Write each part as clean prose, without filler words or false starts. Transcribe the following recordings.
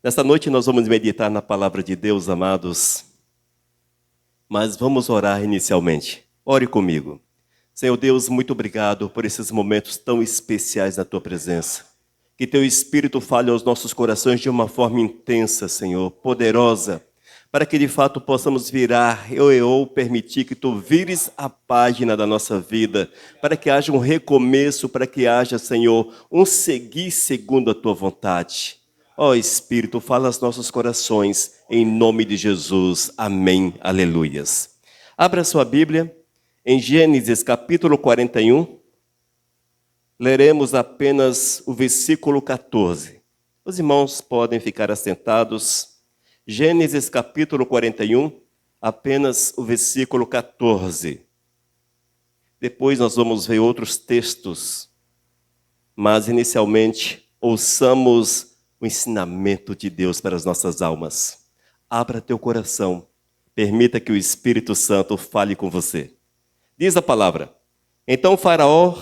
Nesta noite nós vamos meditar na palavra de Deus, amados, mas vamos orar inicialmente. Ore comigo. Senhor Deus, muito obrigado por esses momentos tão especiais na Tua presença. Que Teu Espírito fale aos nossos corações de uma forma intensa, Senhor, poderosa, para que de fato possamos virar ou permitir que Tu vires a página da nossa vida, para que haja um recomeço, para que haja, Senhor, um seguir segundo a Tua vontade. Ó Espírito, fala aos nossos corações, em nome de Jesus. Amém. Aleluias. Abra sua Bíblia em Gênesis capítulo 41. Leremos apenas o versículo 14. Os irmãos podem ficar assentados. Gênesis capítulo 41, apenas o versículo 14. Depois nós vamos ver outros textos, mas inicialmente ouçamos o ensinamento de Deus para as nossas almas. Abra teu coração, permita que o Espírito Santo fale com você. Diz a palavra: Então Faraó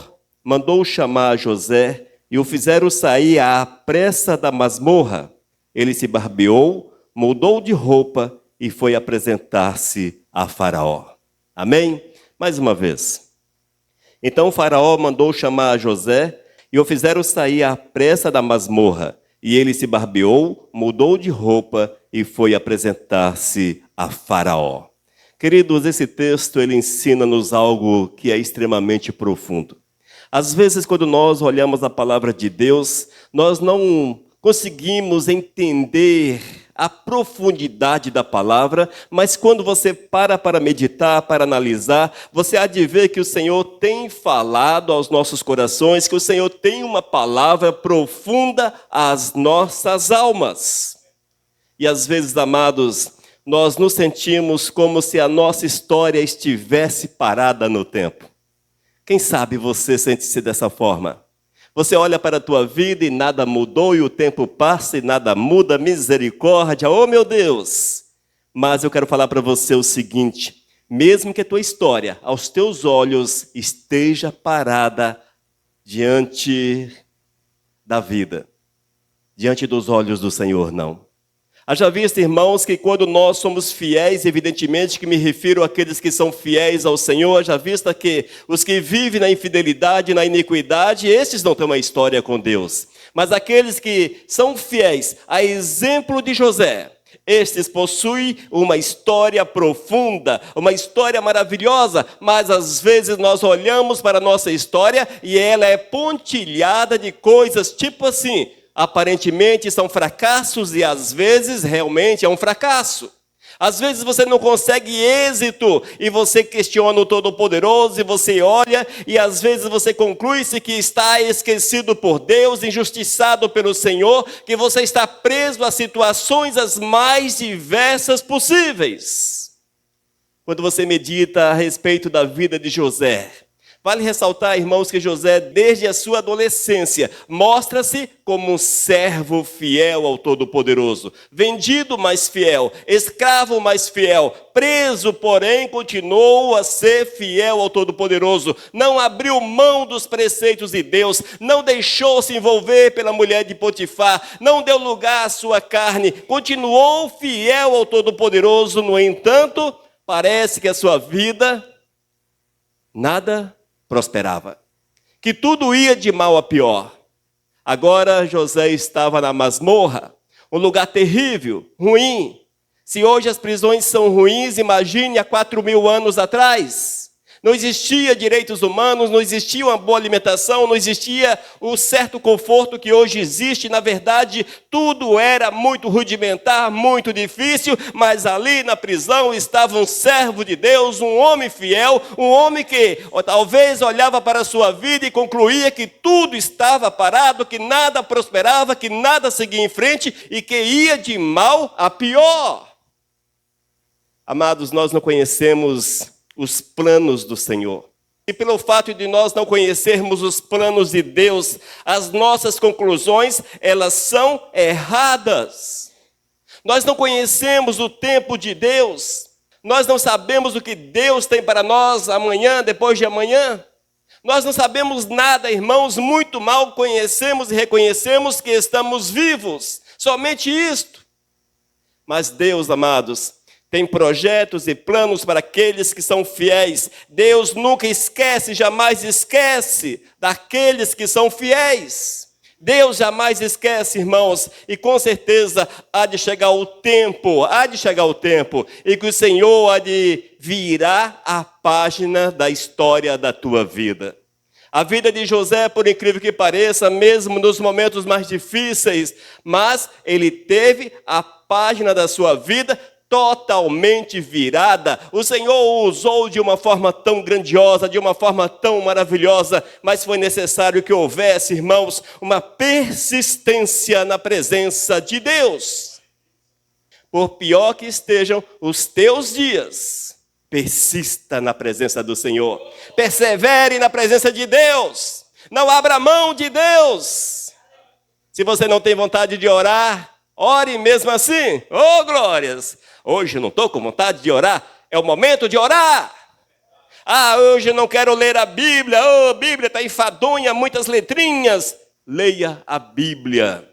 mandou chamar José e o fizeram sair à pressa da masmorra. Ele se barbeou, mudou de roupa e foi apresentar-se a Faraó. Amém? Mais uma vez. Então Faraó mandou chamar José e o fizeram sair à pressa da masmorra. E ele se barbeou, mudou de roupa e foi apresentar-se a Faraó. Queridos, esse texto ele ensina-nos algo que é extremamente profundo. Às vezes, quando nós olhamos a palavra de Deus, nós não conseguimos entender a profundidade da palavra, mas quando você para meditar, para analisar, você há de ver que o Senhor tem falado aos nossos corações, que o Senhor tem uma palavra profunda às nossas almas. E às vezes, amados, nós nos sentimos como se a nossa história estivesse parada no tempo. Quem sabe você sente-se dessa forma? Você olha para a tua vida e nada mudou, e o tempo passa e nada muda, misericórdia, oh meu Deus! Mas eu quero falar para você o seguinte: mesmo que a tua história, aos teus olhos, esteja parada diante da vida, diante dos olhos do Senhor, não. Haja visto, irmãos, que quando nós somos fiéis, evidentemente que me refiro àqueles que são fiéis ao Senhor, haja vista que os que vivem na infidelidade, na iniquidade, esses não têm uma história com Deus. Mas aqueles que são fiéis, a exemplo de José, estes possuem uma história profunda, uma história maravilhosa, mas às vezes nós olhamos para a nossa história e ela é pontilhada de coisas tipo assim: aparentemente são fracassos e às vezes realmente é um fracasso. Às vezes você não consegue êxito e você questiona o Todo-Poderoso e você olha e às vezes você conclui-se que está esquecido por Deus, injustiçado pelo Senhor, que você está preso a situações as mais diversas possíveis. Quando você medita a respeito da vida de José, vale ressaltar, irmãos, que José, desde a sua adolescência, mostra-se como um servo fiel ao Todo-Poderoso. Vendido, mas fiel. Escravo, mas fiel. Preso, porém, continuou a ser fiel ao Todo-Poderoso. Não abriu mão dos preceitos de Deus. Não deixou se envolver pela mulher de Potifar. Não deu lugar à sua carne. Continuou fiel ao Todo-Poderoso. No entanto, parece que a sua vida nada prosperava, que tudo ia de mal a pior. Agora José estava na masmorra, um lugar terrível, ruim. Se hoje as prisões são ruins, imagine há 4.000 anos atrás. Não existia direitos humanos, não existia uma boa alimentação, não existia o certo conforto que hoje existe. Na verdade, tudo era muito rudimentar, muito difícil, mas ali na prisão estava um servo de Deus, um homem fiel, um homem que talvez olhava para a sua vida e concluía que tudo estava parado, que nada prosperava, que nada seguia em frente e que ia de mal a pior. Amados, nós não conhecemos os planos do Senhor. E pelo fato de nós não conhecermos os planos de Deus, as nossas conclusões, elas são erradas. Nós não conhecemos o tempo de Deus. Nós não sabemos o que Deus tem para nós amanhã, depois de amanhã. Nós não sabemos nada, irmãos, muito mal conhecemos e reconhecemos que estamos vivos. Somente isto. Mas Deus, amados, tem projetos e planos para aqueles que são fiéis. Deus nunca esquece, jamais esquece daqueles que são fiéis. Deus jamais esquece, irmãos, e com certeza há de chegar o tempo, em que o Senhor há de virar a página da história da tua vida. A vida de José, por incrível que pareça, mesmo nos momentos mais difíceis, mas ele teve a página da sua vida totalmente virada. O Senhor o usou de uma forma tão grandiosa, de uma forma tão maravilhosa, mas foi necessário que houvesse, irmãos, uma persistência na presença de Deus. Por pior que estejam os teus dias, persista na presença do Senhor. Persevere na presença de Deus. Não abra mão de Deus. Se você não tem vontade de orar, ore mesmo assim. Oh, glórias! Hoje eu não estou com vontade de orar. É o momento de orar. Ah, hoje eu não quero ler a Bíblia. Oh, a Bíblia está enfadonha, muitas letrinhas. Leia a Bíblia.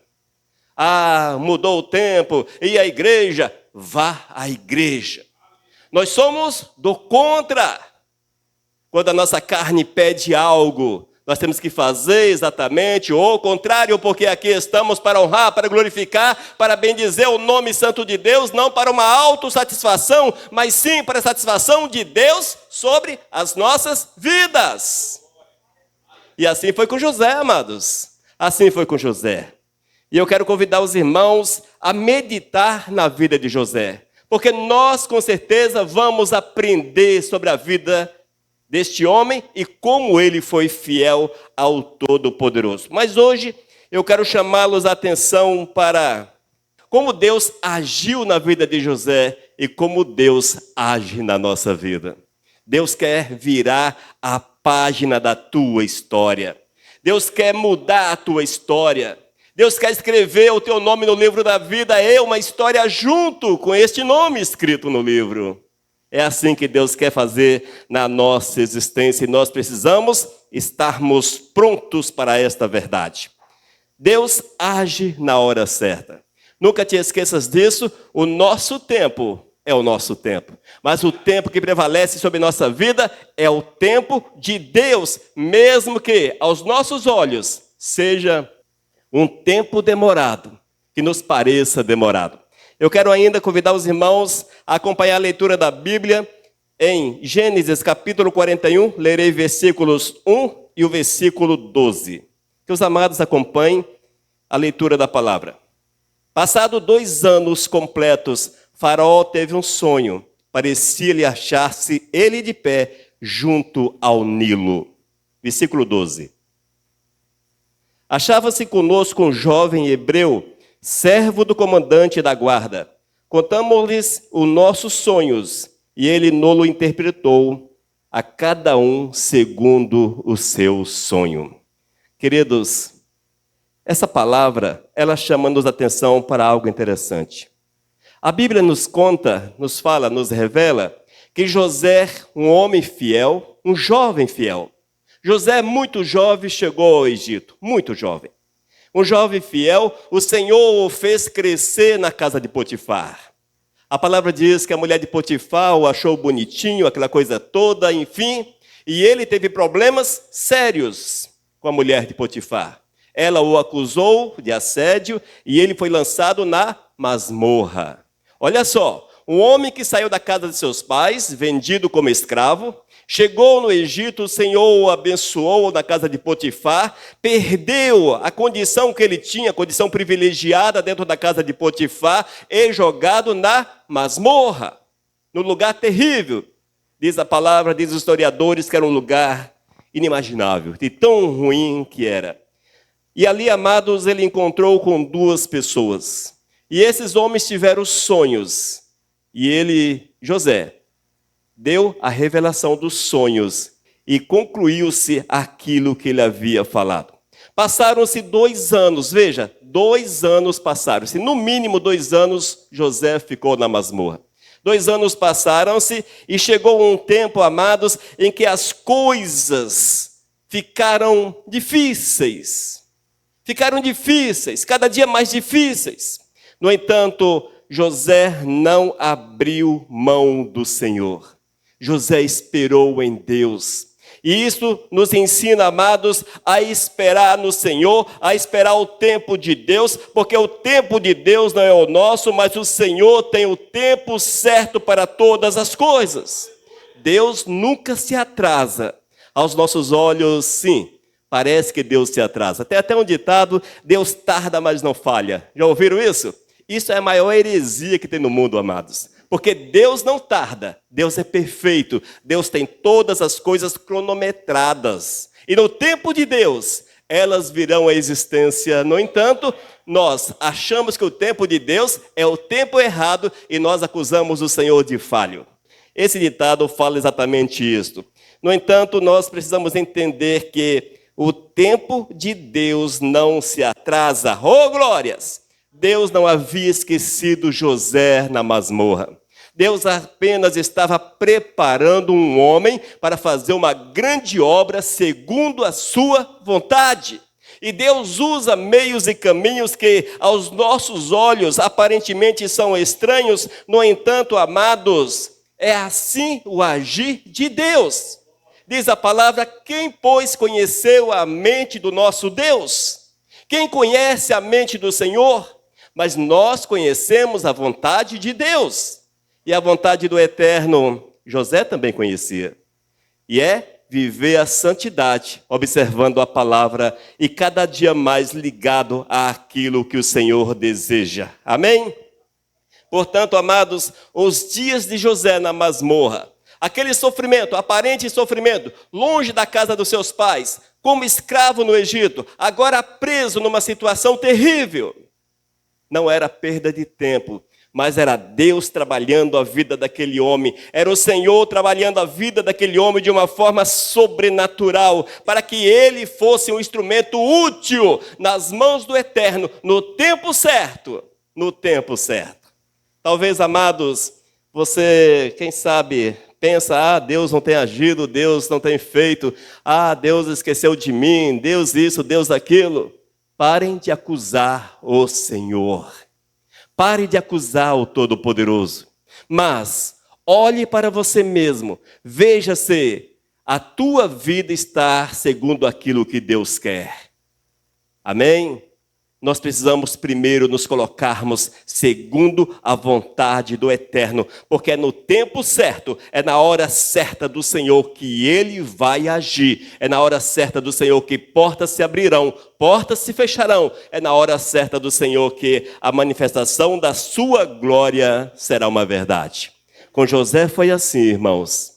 Ah, mudou o tempo. E a igreja? Vá à igreja. Nós somos do contra. Quando a nossa carne pede algo, nós temos que fazer exatamente o contrário, porque aqui estamos para honrar, para glorificar, para bendizer o nome santo de Deus, não para uma autossatisfação, mas sim para a satisfação de Deus sobre as nossas vidas. E assim foi com José, amados. Assim foi com José. E eu quero convidar os irmãos a meditar na vida de José, porque nós com certeza vamos aprender sobre a vida deste homem e como ele foi fiel ao Todo-Poderoso. Mas hoje eu quero chamá-los a atenção para como Deus agiu na vida de José e como Deus age na nossa vida. Deus quer virar a página da tua história. Deus quer mudar a tua história. Deus quer escrever o teu nome no livro da vida e uma história junto com este nome escrito no livro. É assim que Deus quer fazer na nossa existência e nós precisamos estarmos prontos para esta verdade. Deus age na hora certa. Nunca te esqueças disso, o nosso tempo é o nosso tempo. Mas o tempo que prevalece sobre nossa vida é o tempo de Deus, mesmo que aos nossos olhos seja um tempo demorado, que nos pareça demorado. Eu quero ainda convidar os irmãos a acompanhar a leitura da Bíblia em Gênesis capítulo 41, lerei versículos 1 e o versículo 12. Que os amados acompanhem a leitura da palavra. Passado 2 anos completos, Faraó teve um sonho. Parecia-lhe achar-se ele de pé junto ao Nilo. Versículo 12. Achava-se conosco um jovem hebreu, servo do comandante da guarda. Contamos-lhes os nossos sonhos, e ele nos interpretou, a cada um segundo o seu sonho. Queridos, essa palavra, ela chama-nos a atenção para algo interessante. A Bíblia nos conta, nos fala, nos revela, que José, um homem fiel, um jovem fiel. José, muito jovem, chegou ao Egito, muito jovem. Um jovem fiel, o Senhor o fez crescer na casa de Potifar. A palavra diz que a mulher de Potifar o achou bonitinho, aquela coisa toda, enfim. E ele teve problemas sérios com a mulher de Potifar. Ela o acusou de assédio e ele foi lançado na masmorra. Olha só, um homem que saiu da casa de seus pais, vendido como escravo, chegou no Egito, o Senhor o abençoou na casa de Potifar, perdeu a condição que ele tinha, a condição privilegiada dentro da casa de Potifar, e jogado na masmorra, no lugar terrível. Diz a palavra, diz os historiadores, que era um lugar inimaginável, de tão ruim que era. E ali, amados, ele encontrou com 2 pessoas. E esses homens tiveram sonhos. E ele, José, deu a revelação dos sonhos e concluiu-se aquilo que ele havia falado. Passaram-se 2 anos, veja, 2 anos passaram-se. No mínimo 2 anos, José ficou na masmorra. 2 anos passaram-se e chegou um tempo, amados, em que as coisas ficaram difíceis. Ficaram difíceis, cada dia mais difíceis. No entanto, José não abriu mão do Senhor. José esperou em Deus. E isso nos ensina, amados, a esperar no Senhor, a esperar o tempo de Deus, porque o tempo de Deus não é o nosso, mas o Senhor tem o tempo certo para todas as coisas. Deus nunca se atrasa. Aos nossos olhos, sim, parece que Deus se atrasa. Tem até um ditado, Deus tarda, mas não falha. Já ouviram isso? Isso é a maior heresia que tem no mundo, amados. Porque Deus não tarda, Deus é perfeito, Deus tem todas as coisas cronometradas. E no tempo de Deus, elas virão à existência. No entanto, nós achamos que o tempo de Deus é o tempo errado e nós acusamos o Senhor de falho. Esse ditado fala exatamente isso. No entanto, nós precisamos entender que o tempo de Deus não se atrasa. Oh, glórias! Deus não havia esquecido José na masmorra. Deus apenas estava preparando um homem para fazer uma grande obra segundo a sua vontade. E Deus usa meios e caminhos que aos nossos olhos aparentemente são estranhos. No entanto, amados, é assim o agir de Deus. Diz a palavra, quem, pois, conheceu a mente do nosso Deus? Quem conhece a mente do Senhor? Mas nós conhecemos a vontade de Deus. E a vontade do Eterno, José também conhecia. E é viver a santidade, observando a palavra e cada dia mais ligado àquilo que o Senhor deseja. Amém? Portanto, amados, os dias de José na masmorra, aquele sofrimento, aparente sofrimento, longe da casa dos seus pais, como escravo no Egito, agora preso numa situação terrível, não era perda de tempo, mas era Deus trabalhando a vida daquele homem. Era o Senhor trabalhando a vida daquele homem de uma forma sobrenatural, para que ele fosse um instrumento útil nas mãos do Eterno, no tempo certo. No tempo certo. Talvez, amados, você, quem sabe, pensa, Deus não tem agido, Deus não tem feito, Deus esqueceu de mim, Deus isso, Deus aquilo. Parem de acusar o Senhor. Pare de acusar o Todo-Poderoso, mas olhe para você mesmo, veja se a tua vida está segundo aquilo que Deus quer. Amém? Nós precisamos primeiro nos colocarmos segundo a vontade do Eterno, porque é no tempo certo, é na hora certa do Senhor que Ele vai agir, é na hora certa do Senhor que portas se abrirão, portas se fecharão, é na hora certa do Senhor que a manifestação da sua glória será uma verdade. Com José foi assim, irmãos.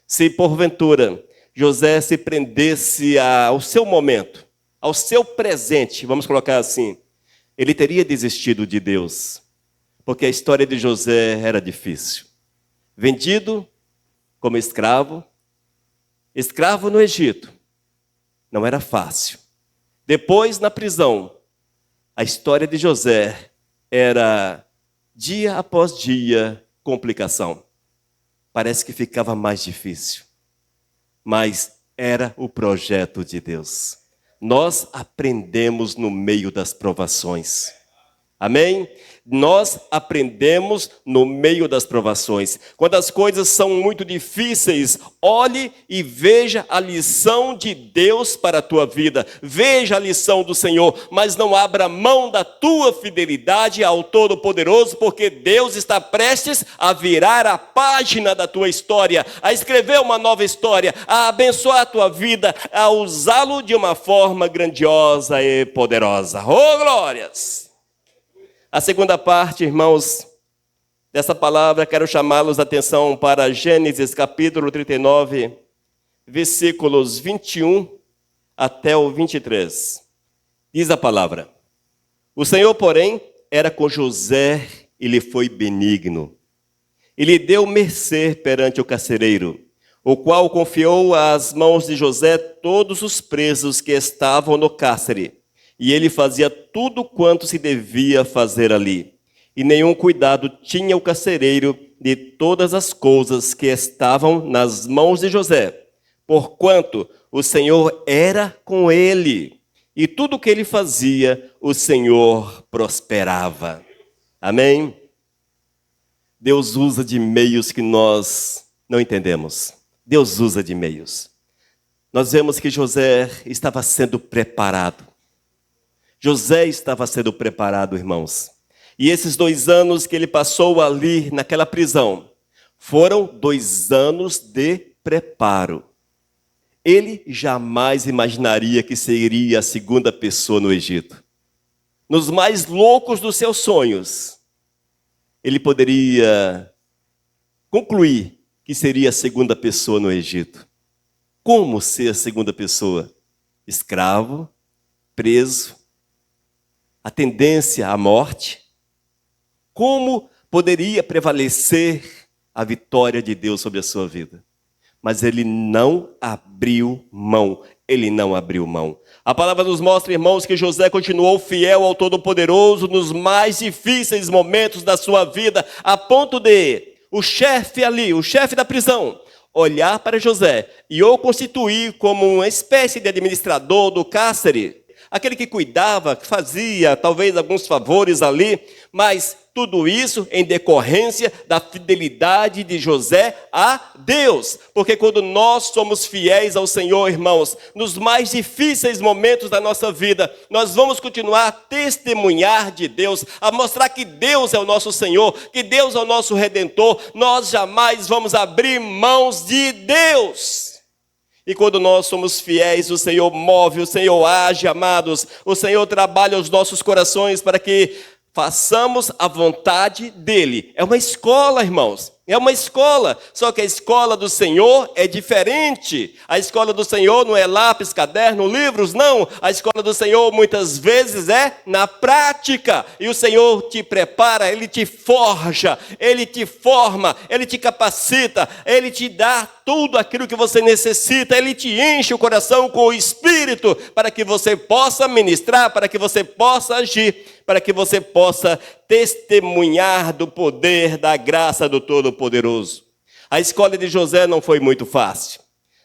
Se porventura José se prendesse ao seu momento, ao seu presente, vamos colocar assim, ele teria desistido de Deus, porque a história de José era difícil. Vendido como escravo, escravo no Egito, não era fácil. Depois, na prisão, a história de José era dia após dia complicação. Parece que ficava mais difícil, mas era o projeto de Deus. Nós aprendemos no meio das provações. Amém? Nós aprendemos no meio das provações. Quando as coisas são muito difíceis, olhe e veja a lição de Deus para a tua vida. Veja a lição do Senhor, mas não abra mão da tua fidelidade ao Todo-Poderoso, porque Deus está prestes a virar a página da tua história, a escrever uma nova história, a abençoar a tua vida, a usá-lo de uma forma grandiosa e poderosa. Oh, glórias! A segunda parte, irmãos, dessa palavra, quero chamá-los a atenção para Gênesis capítulo 39, versículos 21 até o 23. Diz a palavra: O Senhor, porém, era com José e lhe foi benigno. E lhe deu mercê perante o carcereiro, o qual confiou às mãos de José todos os presos que estavam no cárcere. E ele fazia tudo quanto se devia fazer ali. E nenhum cuidado tinha o carcereiro de todas as coisas que estavam nas mãos de José, porquanto o Senhor era com ele. e tudo o que ele fazia, o Senhor prosperava. Amém? Deus usa de meios que nós não entendemos. Deus usa de meios. Nós vemos que José estava sendo preparado. José estava sendo preparado, irmãos. E esses 2 anos que ele passou ali naquela prisão, foram 2 anos de preparo. Ele jamais imaginaria que seria a segunda pessoa no Egito. Nos mais loucos dos seus sonhos, ele poderia concluir que seria a segunda pessoa no Egito. Como ser a segunda pessoa? Escravo, preso, a tendência à morte. Como poderia prevalecer a vitória de Deus sobre a sua vida? Mas ele não abriu mão. Ele não abriu mão. A palavra nos mostra, irmãos, que José continuou fiel ao Todo-Poderoso nos mais difíceis momentos da sua vida, a ponto de o chefe ali, o chefe da prisão, olhar para José e o constituir como uma espécie de administrador do cárcere, aquele que cuidava, que fazia talvez alguns favores ali, mas tudo isso em decorrência da fidelidade de José a Deus. Porque quando nós somos fiéis ao Senhor, irmãos, nos mais difíceis momentos da nossa vida, nós vamos continuar a testemunhar de Deus, a mostrar que Deus é o nosso Senhor, que Deus é o nosso Redentor. Nós jamais vamos abrir mãos de Deus. E quando nós somos fiéis, o Senhor move, o Senhor age, amados. O Senhor trabalha os nossos corações para que façamos a vontade dEle. É uma escola, irmãos. É uma escola. Só que a escola do Senhor é diferente. A escola do Senhor não é lápis, caderno, livros, não. A escola do Senhor muitas vezes é na prática. E o Senhor te prepara, Ele te forja, Ele te forma, Ele te capacita, Ele te dá tudo aquilo que você necessita. Ele te enche o coração com o Espírito para que você possa ministrar, para que você possa agir, para que você possa testemunhar do poder, da graça do Todo-Poderoso. A escola de José não foi muito fácil.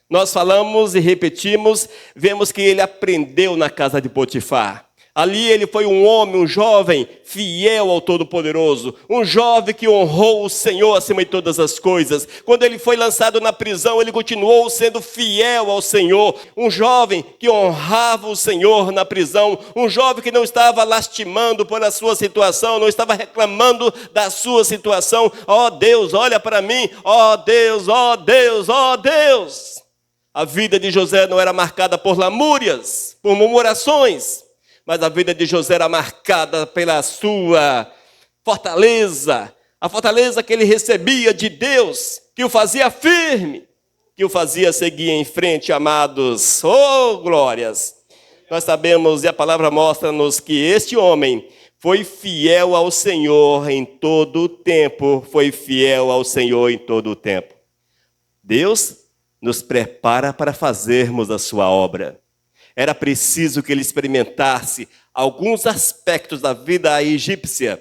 Nós falamos e repetimos, vemos que ele aprendeu na casa de Potifar. Ali ele foi um homem, um jovem fiel ao Todo-Poderoso, um jovem que honrou o Senhor acima de todas as coisas. Quando ele foi lançado na prisão, ele continuou sendo fiel ao Senhor. Um jovem que honrava o Senhor na prisão, um jovem que não estava lastimando por a sua situação, não estava reclamando da sua situação. Ó Deus, olha para mim, ó Deus, ó Deus, ó Deus. A vida de José não era marcada por lamúrias, por murmurações, mas a vida de José era marcada pela sua fortaleza, a fortaleza que ele recebia de Deus, que o fazia firme, que o fazia seguir em frente, amados. Oh, glórias! Nós sabemos, e a palavra mostra-nos que este homem foi fiel ao Senhor em todo o tempo, foi fiel ao Senhor em todo o tempo. Deus nos prepara para fazermos a sua obra. Era preciso que ele experimentasse alguns aspectos da vida egípcia,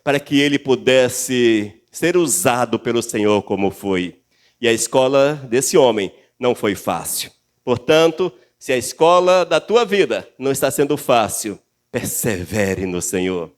para que ele pudesse ser usado pelo Senhor como foi. E a escola desse homem não foi fácil. Portanto, se a escola da tua vida não está sendo fácil, persevere no Senhor.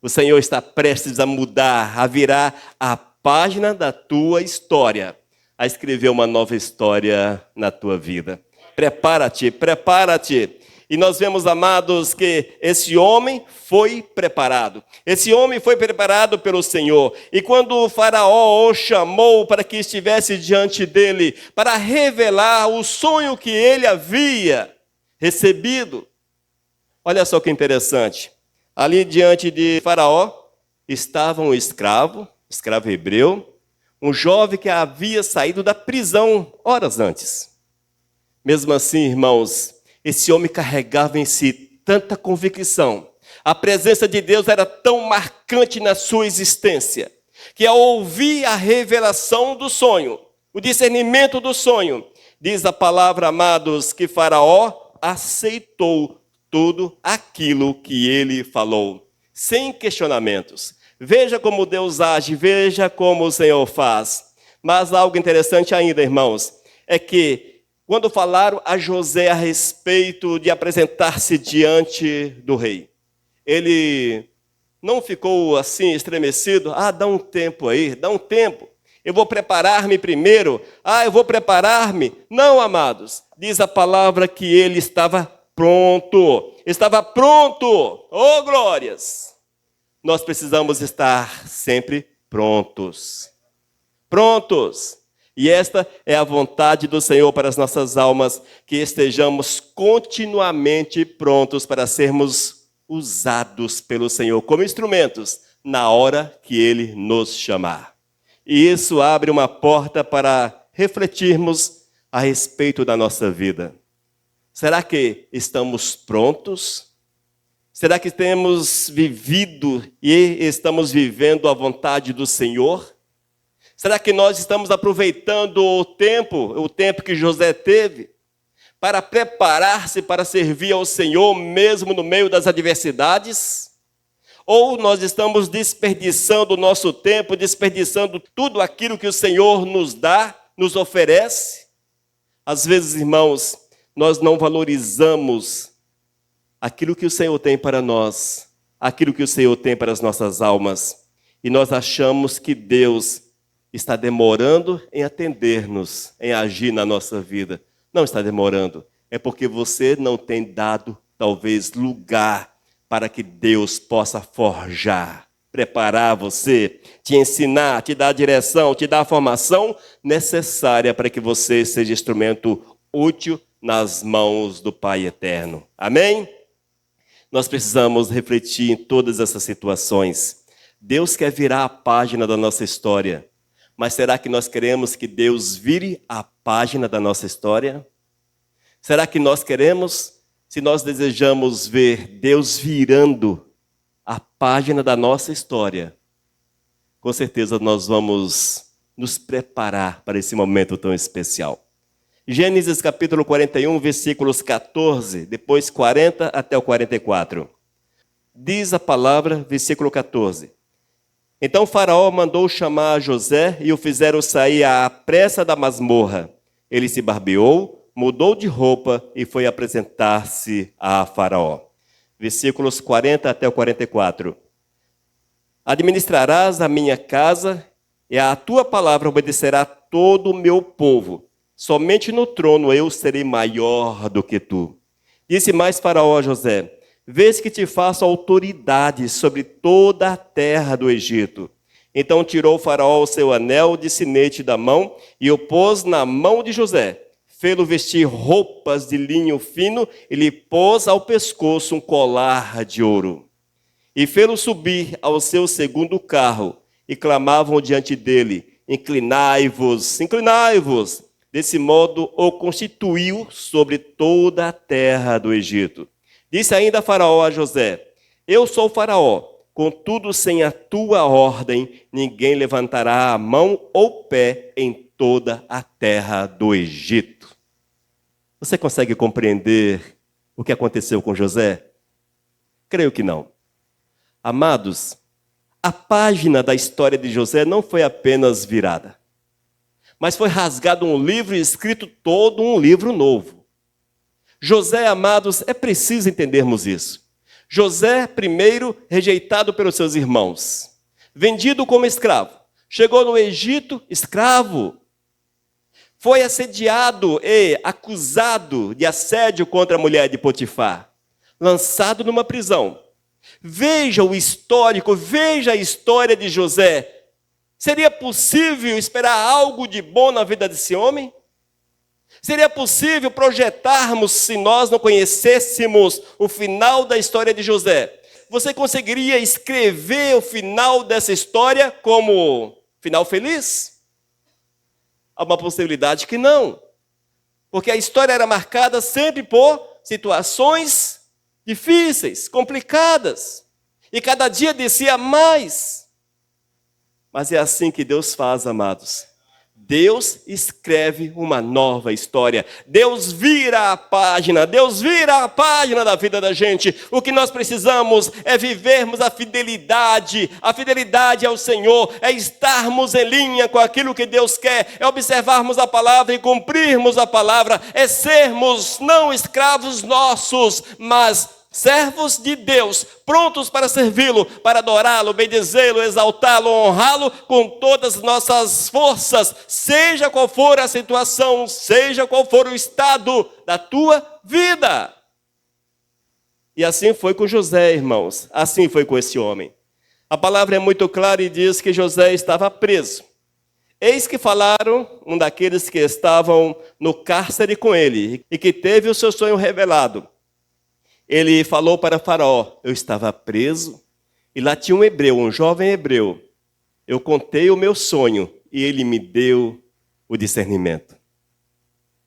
O Senhor está prestes a mudar, a virar a página da tua história, a escrever uma nova história na tua vida. Prepara-te, prepara-te. E nós vemos, amados, que esse homem foi preparado. Esse homem foi preparado pelo Senhor. E quando o faraó o chamou para que estivesse diante dele, para revelar o sonho que ele havia recebido. Olha só que interessante. Ali diante de faraó estava um escravo hebreu, um jovem que havia saído da prisão horas antes. Mesmo assim, irmãos, esse homem carregava em si tanta convicção. A presença de Deus era tão marcante na sua existência, que ao ouvir a revelação do sonho, o discernimento do sonho, diz a palavra, amados, que Faraó aceitou tudo aquilo que ele falou, sem questionamentos. Veja como Deus age, veja como o Senhor faz. Mas algo interessante ainda, irmãos, é que quando falaram a José a respeito de apresentar-se diante do rei. Ele não ficou assim estremecido. Dá um tempo aí, dá um tempo. Eu vou preparar-me primeiro. Eu vou preparar-me. Não, amados. Diz a palavra que ele estava pronto. Estava pronto. Oh, glórias! Nós precisamos estar sempre prontos. Prontos. E esta é a vontade do Senhor para as nossas almas, que estejamos continuamente prontos para sermos usados pelo Senhor como instrumentos na hora que Ele nos chamar. E isso abre uma porta para refletirmos a respeito da nossa vida. Será que estamos prontos? Será que temos vivido e estamos vivendo a vontade do Senhor? Será que nós estamos aproveitando o tempo que José teve, para preparar-se para servir ao Senhor mesmo no meio das adversidades? Ou nós estamos desperdiçando o nosso tempo, desperdiçando tudo aquilo que o Senhor nos dá, nos oferece? Às vezes, irmãos, nós não valorizamos aquilo que o Senhor tem para nós, aquilo que o Senhor tem para as nossas almas, e nós achamos que Deus está demorando em atender-nos, em agir na nossa vida. Não está demorando, é porque você não tem dado, talvez, lugar para que Deus possa forjar, preparar você, te ensinar, te dar a direção, te dar a formação necessária para que você seja instrumento útil nas mãos do Pai Eterno. Amém? Nós precisamos refletir em todas essas situações. Deus quer virar a página da nossa história. Mas será que nós queremos que Deus vire a página da nossa história? Será que nós queremos, se nós desejamos ver Deus virando a página da nossa história, com certeza nós vamos nos preparar para esse momento tão especial. Gênesis capítulo 41, versículos 14, depois 40 até o 44. Diz a palavra, versículo 14. Então Faraó mandou chamar José e o fizeram sair à pressa da masmorra. Ele se barbeou, mudou de roupa e foi apresentar-se a Faraó. Versículos 40 até o 44. Administrarás a minha casa e à tua palavra obedecerá todo o meu povo. Somente no trono eu serei maior do que tu. Disse mais Faraó a José: vês que te faço autoridade sobre toda a terra do Egito. Então tirou Faraó o seu anel de sinete da mão e o pôs na mão de José. Fê-lo vestir roupas de linho fino e lhe pôs ao pescoço um colar de ouro. E fê-lo subir ao seu segundo carro e clamavam diante dele: inclinai-vos, inclinai-vos. Desse modo o constituiu sobre toda a terra do Egito. Disse ainda Faraó a José: eu sou Faraó, contudo sem a tua ordem ninguém levantará a mão ou pé em toda a terra do Egito. Você consegue compreender o que aconteceu com José? Creio que não. Amados, a página da história de José não foi apenas virada, mas foi rasgado um livro e escrito todo um livro novo. José, amados, é preciso entendermos isso. José, primeiro, rejeitado pelos seus irmãos, vendido como escravo, chegou no Egito escravo, foi assediado e acusado de assédio contra a mulher de Potifar, lançado numa prisão. Veja o histórico, veja a história de José. Seria possível esperar algo de bom na vida desse homem? Seria possível projetarmos se nós não conhecêssemos o final da história de José? Você conseguiria escrever o final dessa história como final feliz? Há uma possibilidade que não. Porque a história era marcada sempre por situações difíceis, complicadas. E cada dia descia mais. Mas é assim que Deus faz, amados. Deus escreve uma nova história. Deus vira a página da vida da gente. O que nós precisamos é vivermos a fidelidade ao Senhor, é estarmos em linha com aquilo que Deus quer, é observarmos a palavra e cumprirmos a palavra, é sermos não escravos nossos, mas servos de Deus, prontos para servi-lo, para adorá-lo, bendizê-lo, exaltá-lo, honrá-lo com todas as nossas forças, seja qual for a situação, seja qual for o estado da tua vida. E assim foi com José, irmãos, assim foi com esse homem. A palavra é muito clara e diz que José estava preso. Eis que falaram um daqueles que estavam no cárcere com ele e que teve o seu sonho revelado. Ele falou para Faraó: eu estava preso e lá tinha um hebreu, um jovem hebreu. Eu contei o meu sonho e ele me deu o discernimento.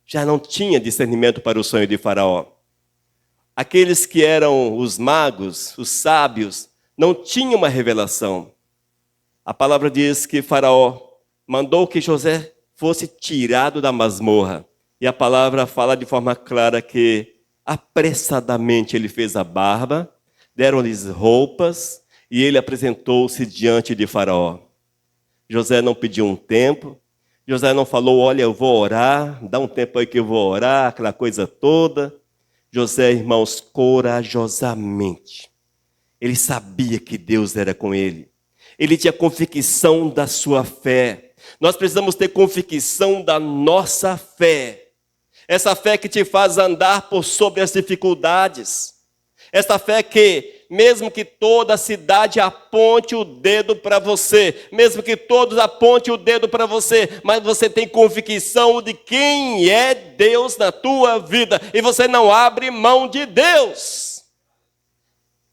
Já não tinha discernimento para o sonho de Faraó. Aqueles que eram os magos, os sábios, não tinham uma revelação. A palavra diz que Faraó mandou que José fosse tirado da masmorra. E a palavra fala de forma clara que apressadamente ele fez a barba, deram-lhes roupas e ele apresentou-se diante de Faraó. José não pediu um tempo, José não falou: olha, eu vou orar, dá um tempo aí que eu vou orar, aquela coisa toda. José, irmãos, corajosamente, ele sabia que Deus era com ele, ele tinha convicção da sua fé. Nós precisamos ter convicção da nossa fé. Essa fé que te faz andar por sobre as dificuldades. Essa fé que, mesmo que toda a cidade aponte o dedo para você, mesmo que todos apontem o dedo para você, mas você tem convicção de quem é Deus na tua vida, e você não abre mão de Deus.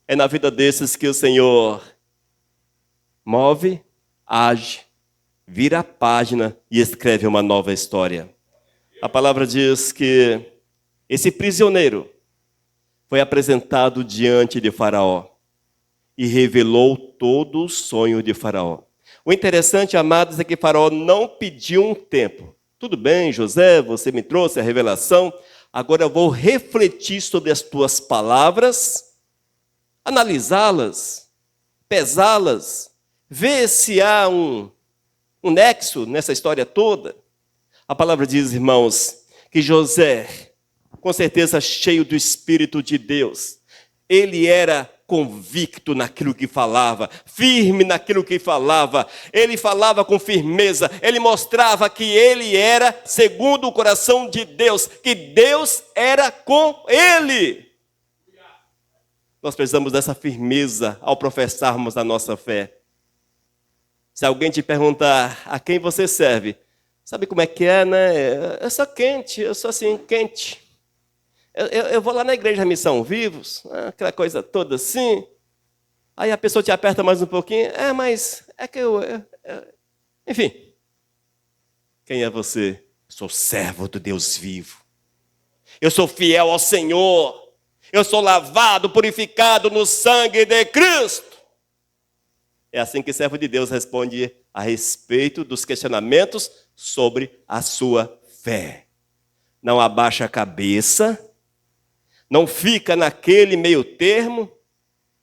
É na vida desses que o Senhor move, age, vira a página e escreve uma nova história. A palavra diz que esse prisioneiro foi apresentado diante de Faraó e revelou todo o sonho de Faraó. O interessante, amados, é que Faraó não pediu um tempo. Tudo bem, José, você me trouxe a revelação, agora eu vou refletir sobre as tuas palavras, analisá-las, pesá-las, ver se há um nexo nessa história toda. A palavra diz, irmãos, que José, com certeza cheio do Espírito de Deus, ele era convicto naquilo que falava, firme naquilo que falava. Ele falava com firmeza, ele mostrava que ele era segundo o coração de Deus, que Deus era com ele. Nós precisamos dessa firmeza ao professarmos a nossa fé. Se alguém te perguntar a quem você serve, sabe como é que é, né? Eu sou quente, eu sou assim, quente. Eu vou lá na igreja Missão Vivos, aquela coisa toda assim. Aí a pessoa te aperta mais um pouquinho. Mas é que enfim. Quem é você? Sou servo do Deus vivo. Eu sou fiel ao Senhor. Eu sou lavado, purificado no sangue de Cristo. É assim que servo de Deus responde a respeito dos questionamentos sobre a sua fé. Não abaixa a cabeça, não fica naquele meio termo,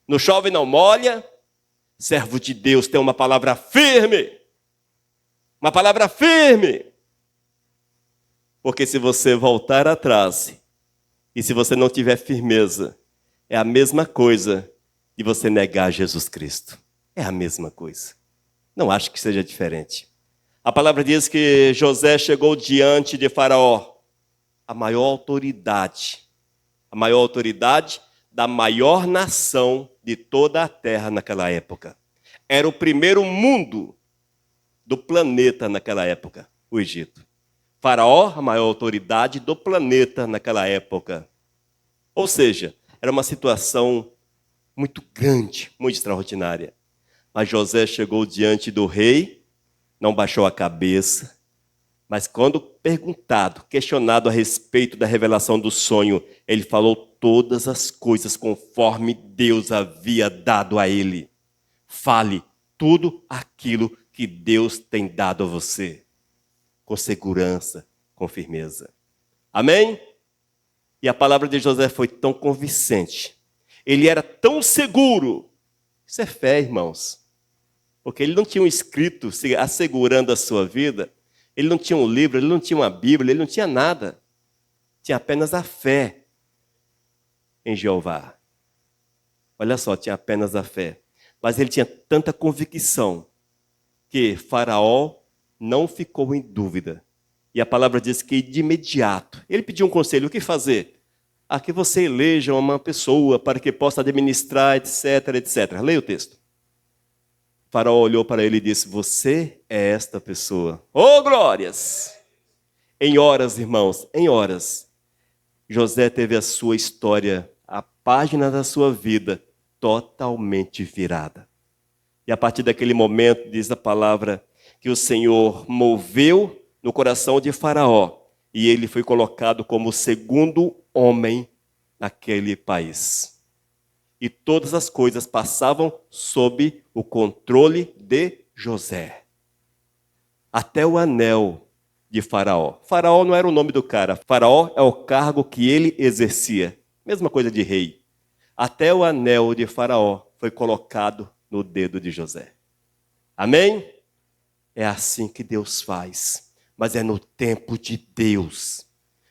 não chove, não molha. Servo de Deus tem uma palavra firme. Uma palavra firme. Porque se você voltar atrás, e se você não tiver firmeza, é a mesma coisa de você negar Jesus Cristo. É a mesma coisa. Não acho que seja diferente. A palavra diz que José chegou diante de Faraó, a maior autoridade da maior nação de toda a terra naquela época. Era o primeiro mundo do planeta naquela época, o Egito. Faraó, a maior autoridade do planeta naquela época. Ou seja, era uma situação muito grande, muito extraordinária. Mas José chegou diante do rei, não baixou a cabeça, mas quando perguntado, questionado a respeito da revelação do sonho, ele falou todas as coisas conforme Deus havia dado a ele. Fale tudo aquilo que Deus tem dado a você. com segurança, com firmeza. Amém? E a palavra de José foi tão convincente. Ele era tão seguro. Isso é fé, irmãos. Porque ele não tinha um escrito assegurando a sua vida. Ele não tinha um livro, ele não tinha uma Bíblia, ele não tinha nada. Tinha apenas a fé em Jeová. Olha só, tinha apenas a fé. Mas ele tinha tanta convicção que Faraó não ficou em dúvida. E a palavra diz que de imediato, ele pediu um conselho, o que fazer? Que você eleja uma pessoa para que possa administrar, etc, etc. Leia o texto. Faraó olhou para ele e disse, você é esta pessoa. Oh, glórias! Em horas, irmãos, em horas, José teve a sua história, a página da sua vida, totalmente virada. E a partir daquele momento, diz a palavra, que o Senhor moveu no coração de Faraó, e ele foi colocado como o segundo homem naquele país. E todas as coisas passavam sob o controle de José. Até o anel de Faraó. Faraó não era o nome do cara. Faraó é o cargo que ele exercia. Mesma coisa de rei. Até o anel de Faraó foi colocado no dedo de José. Amém? É assim que Deus faz. Mas é no tempo de Deus.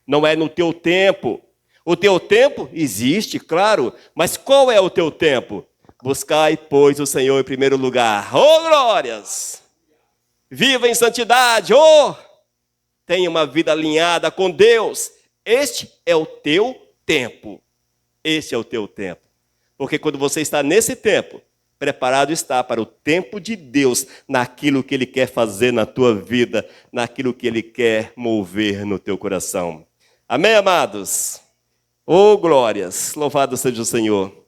Não é no teu tempo. O teu tempo existe, claro, mas qual é o teu tempo? Buscai, pois, o Senhor em primeiro lugar. Oh, glórias! Viva em santidade, oh! Tenha uma vida alinhada com Deus. Este é o teu tempo. Este é o teu tempo. Porque quando você está nesse tempo, preparado está para o tempo de Deus, naquilo que Ele quer fazer na tua vida, naquilo que Ele quer mover no teu coração. Amém, amados? Oh, glórias! Louvado seja o Senhor.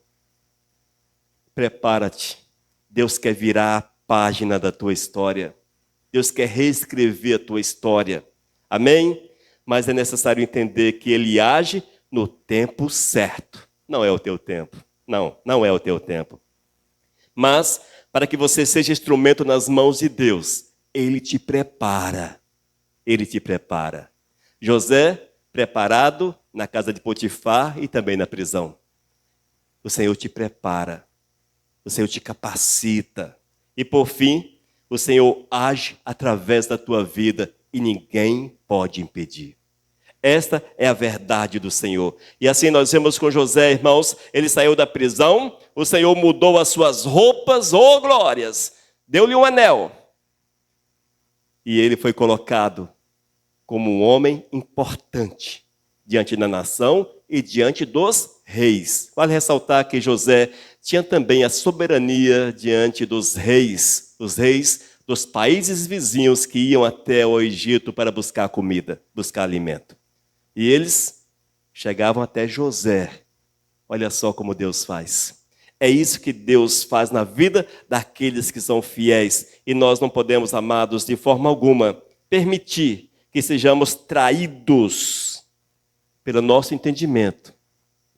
Prepara-te. Deus quer virar a página da tua história. Deus quer reescrever a tua história. Amém? Mas é necessário entender que Ele age no tempo certo. Não é o teu tempo. Não é o teu tempo. Mas, para que você seja instrumento nas mãos de Deus, Ele te prepara. Ele te prepara. José, preparado na casa de Potifar e também na prisão. O Senhor te prepara. O Senhor te capacita. E por fim, o Senhor age através da tua vida e ninguém pode impedir. Esta é a verdade do Senhor. E assim nós vemos com José, irmãos, ele saiu da prisão, o Senhor mudou as suas roupas, oh glórias, deu-lhe um anel. E ele foi colocado como um homem importante diante da nação e diante dos reis. Vale ressaltar que José tinha também a soberania diante dos reis, os reis dos países vizinhos que iam até o Egito para buscar comida, buscar alimento. E eles chegavam até José. Olha só como Deus faz. É isso que Deus faz na vida daqueles que são fiéis. E nós não podemos, amados, de forma alguma, permitir que sejamos traídos pelo nosso entendimento,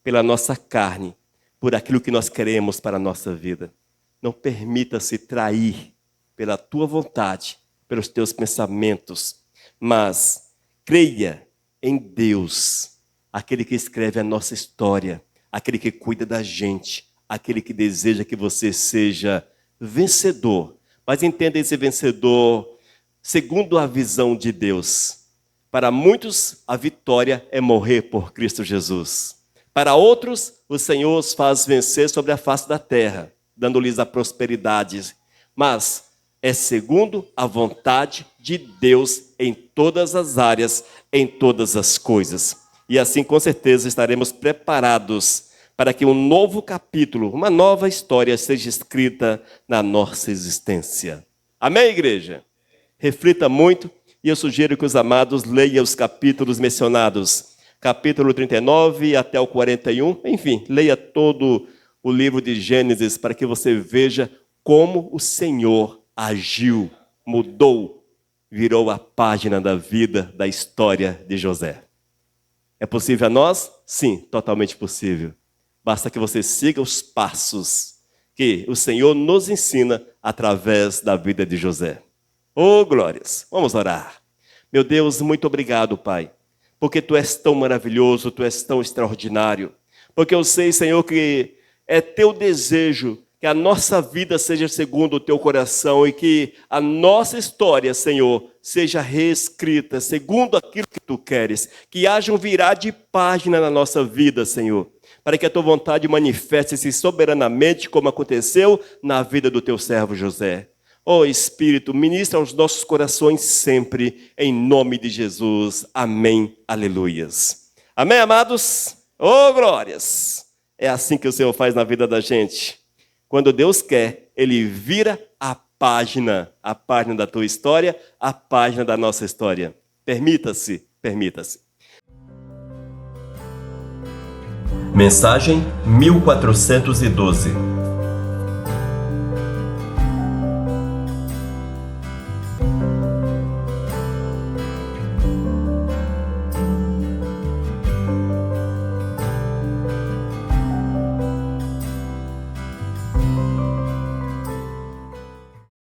pela nossa carne, por aquilo que nós queremos para a nossa vida. Não permita-se trair pela tua vontade, pelos teus pensamentos, mas creia em Deus, aquele que escreve a nossa história, aquele que cuida da gente, aquele que deseja que você seja vencedor. Mas entenda esse vencedor segundo a visão de Deus. Para muitos, a vitória é morrer por Cristo Jesus. Para outros, o Senhor os faz vencer sobre a face da terra, dando-lhes a prosperidade. Mas é segundo a vontade de Deus em todas as áreas, em todas as coisas. E assim, com certeza, estaremos preparados para que um novo capítulo, uma nova história seja escrita na nossa existência. Amém, igreja? Reflita muito e eu sugiro que os amados leiam os capítulos mencionados. Capítulo 39 até o 41. Enfim, leia todo o livro de Gênesis para que você veja como o Senhor agiu, mudou, virou a página da vida, da história de José. É possível a nós? Sim, totalmente possível. Basta que você siga os passos que o Senhor nos ensina através da vida de José. Oh, glórias! Vamos orar. Meu Deus, muito obrigado, Pai, porque Tu és tão maravilhoso, Tu és tão extraordinário. Porque eu sei, Senhor, que é Teu desejo que a nossa vida seja segundo o Teu coração e que a nossa história, Senhor, seja reescrita segundo aquilo que Tu queres. Que haja um virar de página na nossa vida, Senhor, para que a Tua vontade manifeste-se soberanamente como aconteceu na vida do Teu servo José. Ó Espírito, ministra aos nossos corações sempre, em nome de Jesus. Amém. Aleluias. Amém, amados? Ô, glórias! É assim que o Senhor faz na vida da gente. Quando Deus quer, Ele vira a página da tua história, a página da nossa história. Permita-se, permita-se. Mensagem 1412.